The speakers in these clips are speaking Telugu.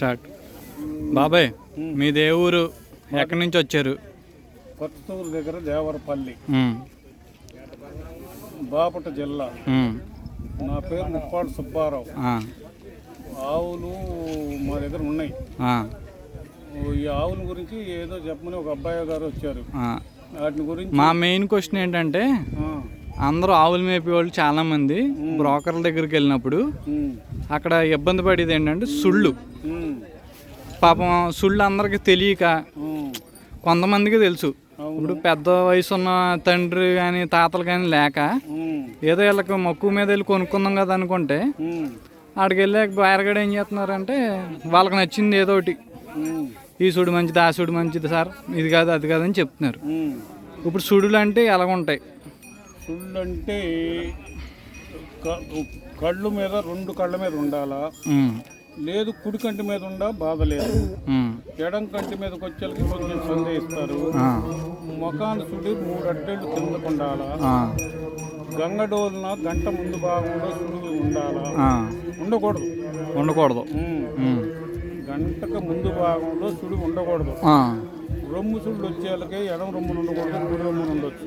స్టార్ట్. బాబాయ్ మీది ఏ ఊరు, ఎక్కడి నుంచి వచ్చారు? కొత్తూరు దగ్గర దేవరపల్లి, బాపట జిల్లా. నా పేరు ముప్పాడు సుబ్బారావు. ఆవులు మా దగ్గర ఉన్నాయి. ఈ ఆవుల గురించి ఏదో చెప్పమని ఒక అబ్బాయి గారు వచ్చారు. వాటి గురించి మా మెయిన్ క్వశ్చన్ ఏంటంటే, అందరూ ఆవులు మేపేవాళ్ళు చాలా మంది బ్రోకర్ల దగ్గరికి వెళ్ళినప్పుడు అక్కడ ఇబ్బంది పడేది ఏంటంటే సుళ్ళు. పాపం సుళ్ళు అందరికి తెలియక, కొంతమందికి తెలుసు. ఇప్పుడు పెద్ద వయసు ఉన్న తండ్రి కానీ తాతలు కానీ లేక ఏదో వీళ్ళకి మక్కువ మీద వెళ్ళి కొనుక్కుందాం కదా అనుకుంటే, ఆడికి వెళ్ళాక బయరగడ ఏం చేస్తున్నారంటే వాళ్ళకి నచ్చింది ఏదో ఒకటి, ఈ సుడి మంచిది, ఆ సుడి మంచిది సార్, ఇది కాదు అది కాదని చెప్తున్నారు. ఇప్పుడు సుడులు అంటే ఎలాగుంటాయి? సుళ్ళు అంటే కళ్ళు మీద, రెండు కళ్ళ మీద ఉండాలా, లేదు కుడి కంటి మీద ఉండా బాధ లేదు. ఎడం కంటి మీదకి వచ్చేకి కొంచెం సందేహిస్తారు. ముఖాన్ని సుడి 3 అడ్డేళ్ళు కిందకు ఉండాలా. గంగడోలున గంట ముందు భాగంలో సుడి ఉండాలా, ఉండకూడదు. గంటకు ముందు భాగంలో సుడి ఉండకూడదు. రొమ్ము సుళ్ళు వచ్చేళ్ళకి ఎడం రొమ్మును ఉండకూడదు, కుడి రొమ్మును ఉండొచ్చు.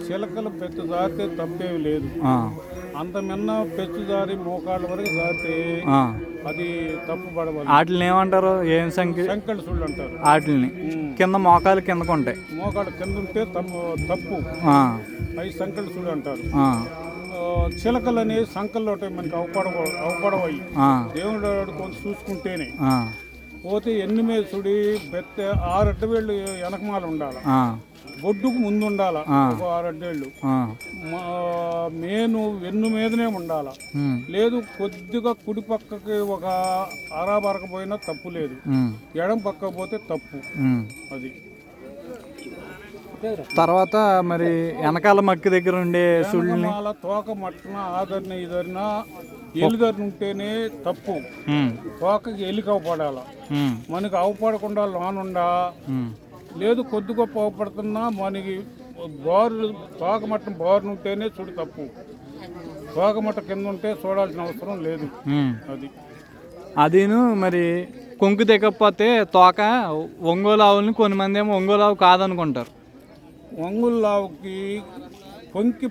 చిలకలు పెచ్చు జారితే తప్పేమి లేదు. అంత మిన్న పెచ్చు జారి మోకాళ్ళ వరకు జారితే అది తప్పు పడవాలి. వాటిని ఏమంటారు? ఏం సంకెళ్ళ సుళ్ళు అంటారు. వాటిని కింద మోకాలు కిందకు ఉంటాయి. మోకాళ్ళ కింద ఉంటే తప్పు, అవి సంకెళ్ళ సుళ్ళు అంటారు. చిలకలు అనేవి సంకల్లో మనకి అవపడవయి. దేవుడు కొంచెం చూసుకుంటేనే. పోతే ఎన్ని మీద సుడి బెత్త 6 అడ్డవేళ్ళు వెనకమాల ఉండాలి. బొడ్డుకు ముందు ఉండాల 6 అడ్డేళ్ళు. మేను వెన్ను మీదనే ఉండాల. లేదు కొద్దిగా కుడి పక్కకి ఒక అరాబరక పోయినా తప్పు లేదు, ఎడం పక్క పోతే తప్పు. అది తర్వాత మరి వెనకాల మక్కి దగ్గర ఉండే సుళ్ళని తోక మట్టన ఆదరణ ఇదరిన ఎలుదరిన ఉంటేనే తప్పు. తోకకి ఎలికి అవపడాల, మనకి అవపడకుండా లోనుండా. లేదు కొద్ది గొప్ప అవపడుతున్నా మనకి బోరు తోక మట్టం బోరును ఉంటేనే చూడు తప్పు. తోక మట్ట కింద ఉంటే చూడాల్సిన అవసరం లేదు. అదిను మరి కొంకు దిగకపోతే తోక ఒంగోలు ఆవులని కొంతమంది ఏమో ఒంగోలు ఆవు కాదనుకుంటారు. ఒంగోలు ఆవుకి కొంకి